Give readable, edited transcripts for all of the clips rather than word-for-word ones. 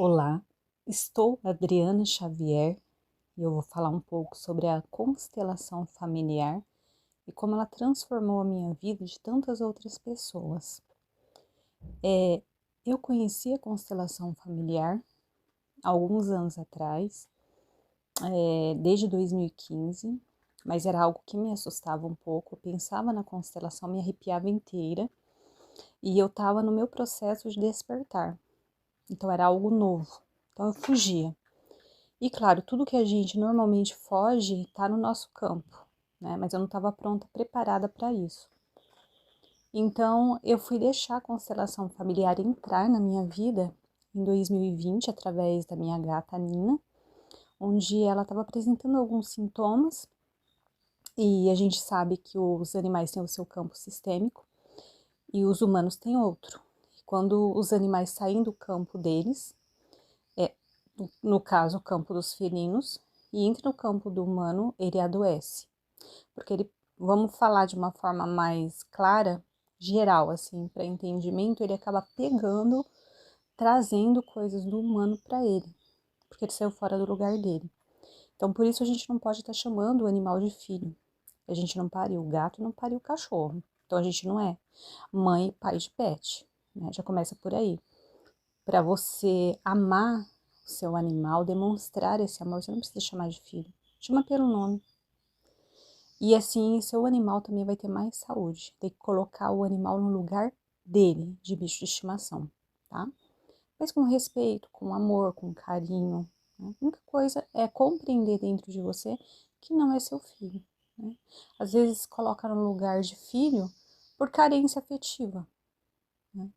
Olá, estou Adriana Xavier e eu vou falar um pouco sobre a constelação familiar e como ela transformou a minha vida e de tantas outras pessoas. Eu conheci a constelação familiar há alguns anos atrás, desde 2015, mas era algo que me assustava um pouco. Eu pensava na constelação, me arrepiava inteira e eu estava no meu processo de despertar, então era algo novo, então eu fugia. E claro, tudo que a gente normalmente foge está no nosso campo, né? Mas eu não estava pronta, preparada para isso. Então, eu fui deixar a constelação familiar entrar na minha vida em 2020, através da minha gata Nina, onde ela estava apresentando alguns sintomas, e a gente sabe que os animais têm o seu campo sistêmico e os humanos têm outro. E quando os animais saem do campo deles, no caso, o campo dos felinos, e entra no campo do humano, ele adoece. Porque ele, vamos falar de uma forma mais clara, geral, assim, para entendimento, ele acaba pegando, trazendo coisas do humano para ele, porque ele saiu fora do lugar dele. Então, por isso a gente não pode estar chamando o animal de filho. A gente não pariu o gato, não pariu o cachorro. Então, a gente não é mãe e pai de pet, né? Já começa por aí. Para você amar o seu animal, demonstrar esse amor, você não precisa chamar de filho. Chama pelo nome. E assim, seu animal também vai ter mais saúde. Tem que colocar o animal no lugar dele, de bicho de estimação, tá? Mas com respeito, com amor, com carinho. Né? A única coisa é compreender dentro de você que não é seu filho. Né? Às vezes coloca no lugar de filho por carência afetiva. Né?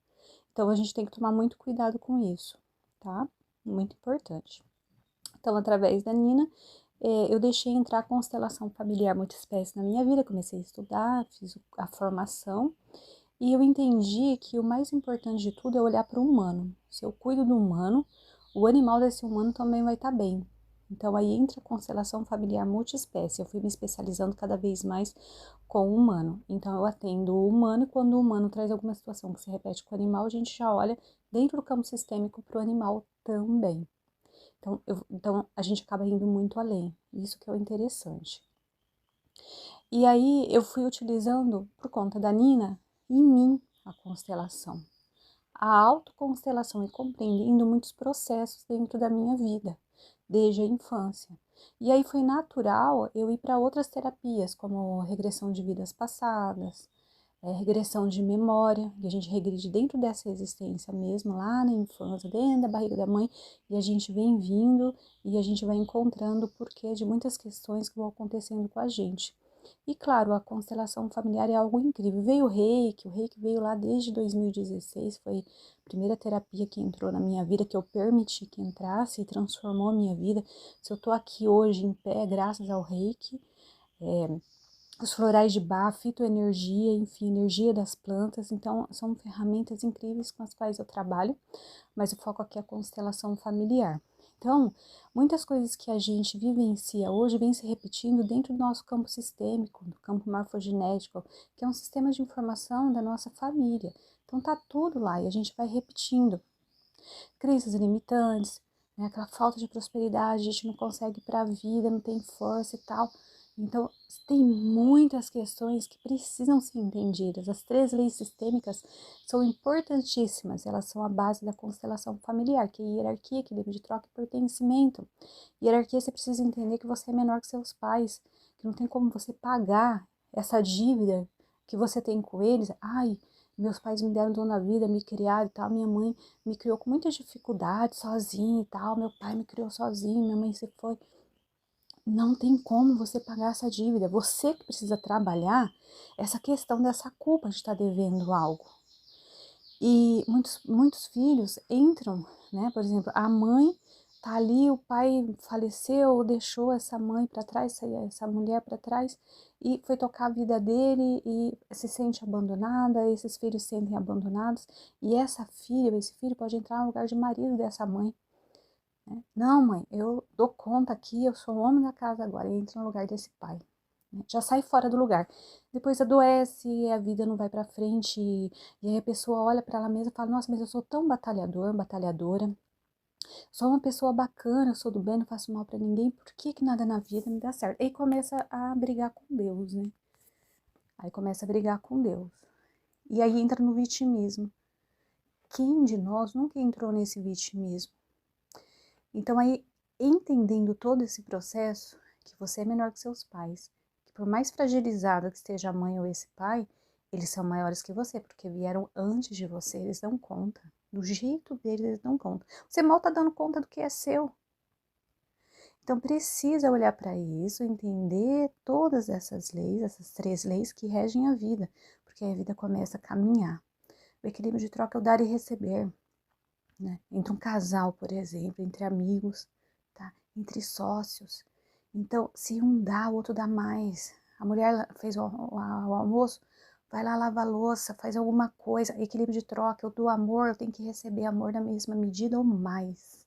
Então a gente tem que tomar muito cuidado com isso, tá? Muito importante. Então, através da Nina, eu deixei entrar a constelação familiar multiespécie na minha vida, comecei a estudar, fiz a formação, e eu entendi que o mais importante de tudo é olhar para o humano. Se eu cuido do humano, o animal desse humano também vai estar bem. Então, aí entra a constelação familiar multiespécie. Eu fui me especializando cada vez mais com o humano. Então, eu atendo o humano e quando o humano traz alguma situação que se repete com o animal, a gente já olha dentro do campo sistêmico para o animal também. Então, a gente acaba indo muito além. Isso que é o interessante. E aí eu fui utilizando, por conta da Nina, em mim a constelação. A autoconstelação e compreendendo muitos processos dentro da minha vida, desde a infância. E aí foi natural eu ir para outras terapias, como regressão de vidas passadas, regressão de memória, e a gente regride dentro dessa existência mesmo, lá na infância, dentro da barriga da mãe, e a gente vem vindo e a gente vai encontrando o porquê de muitas questões que vão acontecendo com a gente. E claro, a constelação familiar é algo incrível. Veio o reiki veio lá desde 2016, foi a primeira terapia que entrou na minha vida, que eu permiti que entrasse e transformou a minha vida. Se eu tô aqui hoje em pé, é graças ao reiki, os florais de Bach, fitoenergia, enfim, energia das plantas. Então, são ferramentas incríveis com as quais eu trabalho, mas o foco aqui é a constelação familiar. Então, muitas coisas que a gente vivencia hoje vêm se repetindo dentro do nosso campo sistêmico, do campo morfogenético, que é um sistema de informação da nossa família. Então, tá tudo lá e a gente vai repetindo. Crenças limitantes, né, aquela falta de prosperidade, a gente não consegue ir para a vida, não tem força e tal. Então, tem muitas questões que precisam ser entendidas. As 3 leis sistêmicas são importantíssimas, elas são a base da constelação familiar, que é hierarquia, equilíbrio de troca e pertencimento. Hierarquia, você precisa entender que você é menor que seus pais, que não tem como você pagar essa dívida que você tem com eles. Ai, meus pais me deram dom na vida, me criaram e tal, minha mãe me criou com muita dificuldade, sozinha e tal, meu pai me criou sozinho, minha mãe se foi. Não tem como você pagar essa dívida. Você que precisa trabalhar essa questão dessa culpa de estar devendo algo. E muitos filhos entram, né? Por exemplo, a mãe tá ali, o pai faleceu, deixou essa mãe para trás, essa mulher para trás, e foi tocar a vida dele e se sente abandonada, esses filhos se sentem abandonados, e essa filha, esse filho pode entrar no lugar de marido dessa mãe. Né? Não, mãe, eu dou conta aqui, eu sou o homem da casa agora, e entra no lugar desse pai. Né? Já sai fora do lugar. Depois adoece, a vida não vai pra frente, e aí a pessoa olha para ela mesma e fala, nossa, mas eu sou tão batalhador, batalhadora, Sou uma pessoa bacana, eu sou do bem, não faço mal pra ninguém, por que que nada na vida me dá certo? Aí começa a brigar com Deus, né? Aí começa a brigar com Deus. E aí entra no vitimismo. Quem de nós nunca entrou nesse vitimismo? Então aí, entendendo todo esse processo, que você é menor que seus pais, que por mais fragilizada que esteja a mãe ou esse pai, eles são maiores que você, porque vieram antes de você, eles dão conta. Do jeito deles, eles dão conta. Você mal tá dando conta do que é seu. Então precisa olhar para isso, entender todas essas leis, essas 3 leis que regem a vida, porque a vida começa a caminhar. O equilíbrio de troca é o dar e receber, né? Entre um casal, por exemplo, entre amigos, tá? Entre sócios. Então, se um dá, o outro dá mais. A mulher fez o almoço, vai lá lavar a louça, faz alguma coisa. Equilíbrio de troca, eu dou amor, eu tenho que receber amor na mesma medida ou mais.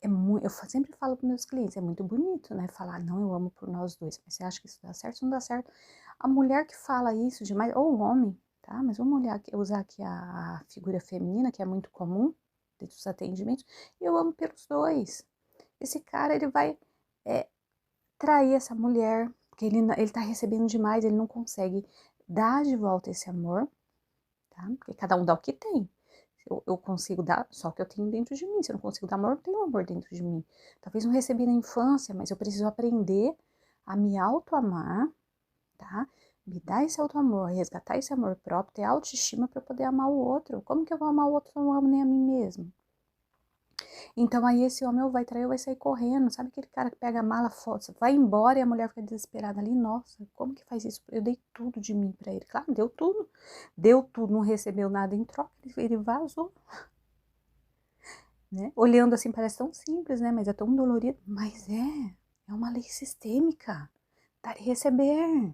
Eu sempre falo para meus clientes, é muito bonito, né? Falar, não, eu amo por nós dois, mas você acha que isso dá certo? Isso não dá certo. A mulher que fala isso demais, ou o homem, tá? Mas vamos usar aqui a figura feminina, que é muito comum dentro dos atendimentos, eu amo pelos dois. Esse cara, ele vai é, trair essa mulher, porque ele tá recebendo demais, ele não consegue dar de volta esse amor, tá? Porque cada um dá o que tem. Eu consigo dar só o que eu tenho dentro de mim. Se eu não consigo dar amor, eu tenho amor dentro de mim. Talvez não recebi na infância, mas eu preciso aprender a me auto-amar, tá? Me dar esse auto-amor, resgatar esse amor próprio, ter autoestima para poder amar o outro. Como que eu vou amar o outro se eu não amo nem a mim mesmo? Então aí esse homem vai trair ou vai sair correndo. Sabe aquele cara que pega a mala, vai embora e a mulher fica desesperada ali? Nossa, como que faz isso? Eu dei tudo de mim para ele. Claro, deu tudo. Deu tudo, não recebeu nada em troca, ele vazou. Né? Olhando assim parece tão simples, né? Mas é tão dolorido. Mas é uma lei sistêmica. Dar e receber.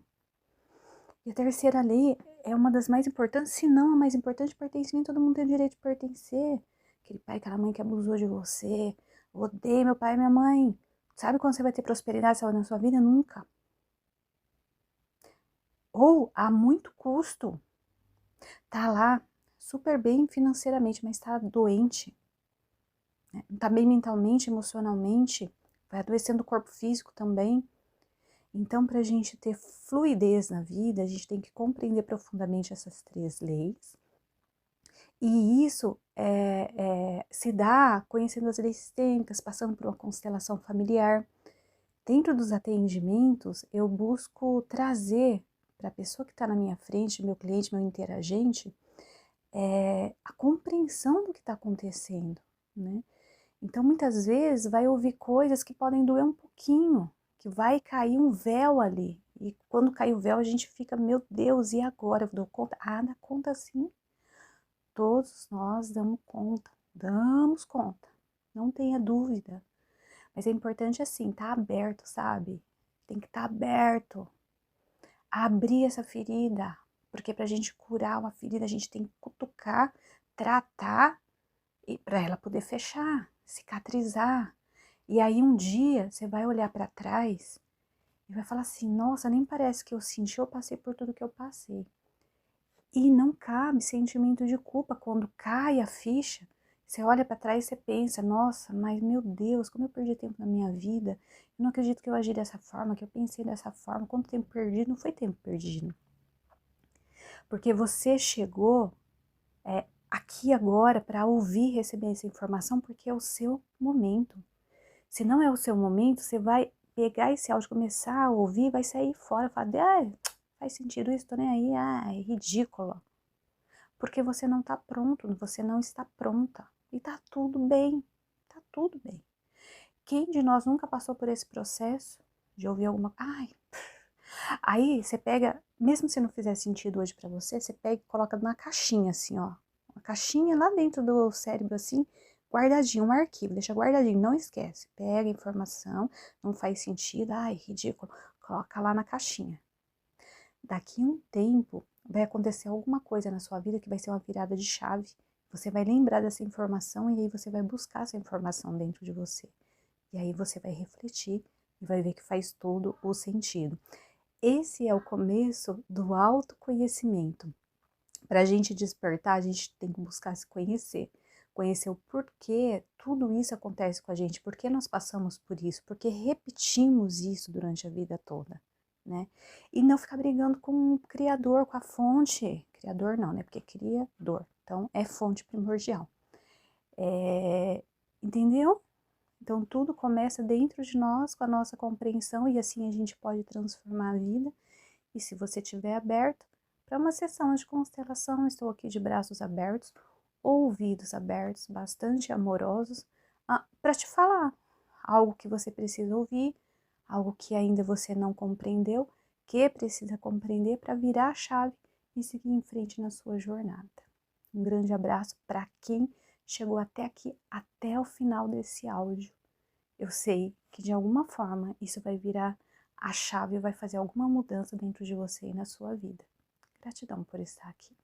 E a terceira lei é uma das mais importantes, se não a mais importante, pertencimento. Todo mundo tem o direito de pertencer. Aquele pai, aquela mãe que abusou de você. Odeio meu pai e minha mãe. Sabe quando você vai ter prosperidade na sua vida? Nunca. Ou a muito custo. Tá lá super bem financeiramente, mas tá doente. Né? Não tá bem mentalmente, emocionalmente. Vai adoecendo o corpo físico também. Então, para a gente ter fluidez na vida, a gente tem que compreender profundamente essas 3 leis. E isso se dá conhecendo as leis sistêmicas, passando por uma constelação familiar. Dentro dos atendimentos, eu busco trazer para a pessoa que está na minha frente, meu cliente, meu interagente, a compreensão do que está acontecendo, né? Então, muitas vezes, vai ouvir coisas que podem doer um pouquinho, que vai cair um véu ali. E quando cai o véu, a gente fica, meu Deus, e agora? Eu dou conta? Ah, dá conta sim. Todos nós damos conta. Não tenha dúvida. Mas é importante assim, tá aberto, sabe? Tem que estar aberto. Abrir essa ferida. Porque pra gente curar uma ferida, a gente tem que cutucar, tratar, e para ela poder fechar, cicatrizar. E aí um dia você vai olhar para trás e vai falar assim, nossa, nem parece que eu senti, eu passei por tudo que eu passei. E não cabe sentimento de culpa quando cai a ficha. Você olha para trás e você pensa, nossa, mas meu Deus, como eu perdi tempo na minha vida. Eu não acredito que eu agi dessa forma, que eu pensei dessa forma. Quanto tempo perdido? Não foi tempo perdido. Porque você chegou aqui agora para ouvir e receber essa informação porque é o seu momento. Se não é o seu momento, você vai pegar esse áudio, começar a ouvir, vai sair fora, falar, faz sentido isso, tô nem aí, é ridículo. Porque você não tá pronto, você não está pronta. E tá tudo bem, tá tudo bem. Quem de nós nunca passou por esse processo de ouvir alguma coisa? Aí você pega, mesmo se não fizer sentido hoje pra você, você pega e coloca numa caixinha assim, ó. Uma caixinha lá dentro do cérebro assim, guardadinho, um arquivo, deixa guardadinho, não esquece. Pega a informação, não faz sentido, ridículo, coloca lá na caixinha. Daqui a um tempo vai acontecer alguma coisa na sua vida que vai ser uma virada de chave. Você vai lembrar dessa informação e aí você vai buscar essa informação dentro de você. E aí você vai refletir e vai ver que faz todo o sentido. Esse é o começo do autoconhecimento. Para a gente despertar, a gente tem que buscar se conhecer. conhecer o porquê tudo isso acontece com a gente, porque nós passamos por isso, porque repetimos isso durante a vida toda, né? E não ficar brigando com o criador, com a fonte. Criador não, né? Porque cria dor. Então, é fonte primordial. Entendeu? Então, tudo começa dentro de nós, com a nossa compreensão, e assim a gente pode transformar a vida. E se você estiver aberto para uma sessão de constelação, estou aqui de braços abertos, ouvidos abertos, bastante amorosos, para te falar algo que você precisa ouvir, algo que ainda você não compreendeu, que precisa compreender para virar a chave e seguir em frente na sua jornada. Um grande abraço para quem chegou até aqui, até o final desse áudio. Eu sei que de alguma forma isso vai virar a chave, vai fazer alguma mudança dentro de você e na sua vida. Gratidão por estar aqui.